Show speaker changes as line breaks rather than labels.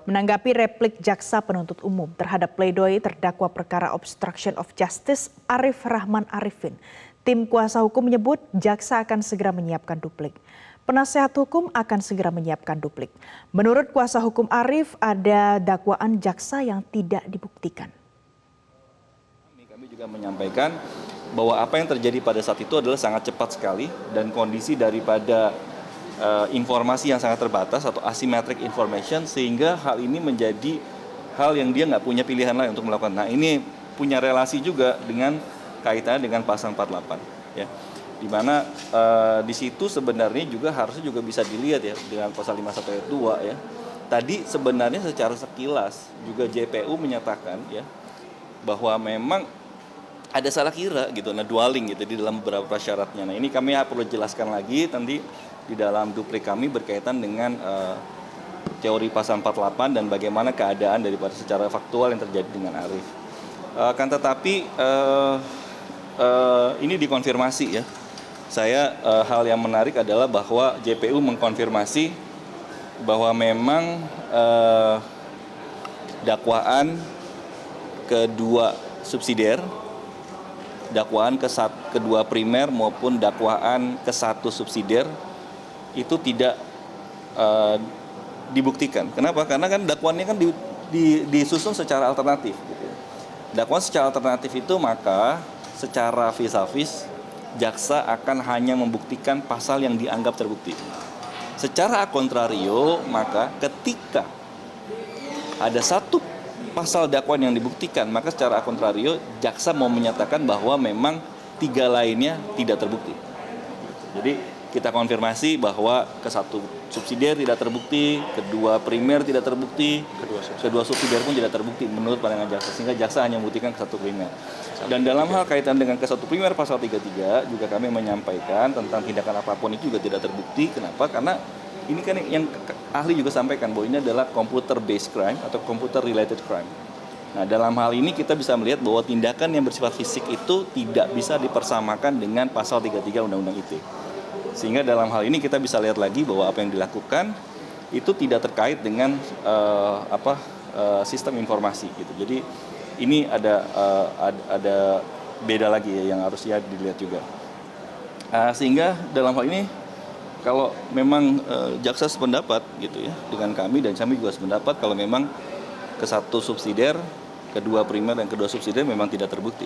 Menanggapi replik jaksa penuntut umum terhadap pledoi terdakwa perkara obstruction of justice Arif Rahman Arifin, tim kuasa hukum menyebut jaksa akan segera menyiapkan duplik. Penasehat hukum akan segera menyiapkan duplik. Menurut kuasa hukum Arif, ada dakwaan jaksa yang tidak dibuktikan.
Kami juga menyampaikan bahwa apa yang terjadi pada saat itu adalah sangat cepat sekali dan kondisi daripada informasi yang sangat terbatas atau asymmetric information, sehingga hal ini menjadi hal yang dia nggak punya pilihan lain untuk melakukan. Nah, ini punya relasi juga dengan kaitannya dengan pasal 48 ya, di mana di situ sebenarnya juga harusnya juga bisa dilihat ya dengan pasal 51 ayat 2 ya. Tadi sebenarnya secara sekilas juga JPU menyatakan ya bahwa memang ada salah kira gitu, nah dwelling gitu di dalam beberapa syaratnya. Nah, ini kami perlu jelaskan lagi nanti di dalam duplik kami berkaitan dengan teori pasal 48 dan bagaimana keadaan daripada secara faktual yang terjadi dengan Arif. Kan tetapi ini dikonfirmasi ya. Saya hal yang menarik adalah bahwa JPU mengkonfirmasi bahwa memang dakwaan kedua subsidiar, dakwaan kedua primer maupun dakwaan ke-1 subsidiar itu tidak dibuktikan. Kenapa? Karena kan dakwaannya kan disusun secara alternatif. Gitu. Dakwaan secara alternatif itu maka secara vis-a-vis jaksa akan hanya membuktikan pasal yang dianggap terbukti. Secara kontrario maka ketika ada satu pasal dakwaan yang dibuktikan, maka secara kontrario jaksa mau menyatakan bahwa memang 3 lainnya tidak terbukti. Jadi kita konfirmasi bahwa ke-1 subsidiar tidak terbukti, kedua primer tidak terbukti, kedua subsidiar pun tidak terbukti menurut pandangan jaksa, sehingga jaksa hanya membuktikan ke-1 primer. Dan dalam hal kaitan dengan ke-1 primer pasal 33 juga kami menyampaikan tentang tindakan apapun itu juga tidak terbukti. Kenapa? Karena ini kan yang ahli juga sampaikan bahwa ini adalah computer based crime atau computer related crime. Nah, dalam hal ini kita bisa melihat bahwa tindakan yang bersifat fisik itu tidak bisa dipersamakan dengan pasal 33 Undang-Undang ITE. Sehingga dalam hal ini kita bisa lihat lagi bahwa apa yang dilakukan itu tidak terkait dengan sistem informasi gitu. Jadi ini ada beda lagi ya yang harusnya dilihat juga. Sehingga dalam hal ini kalau memang jaksa sependapat gitu ya dengan kami, dan kami juga sependapat kalau memang ke-1 subsidiar, kedua primer dan kedua subsidiar memang tidak terbukti.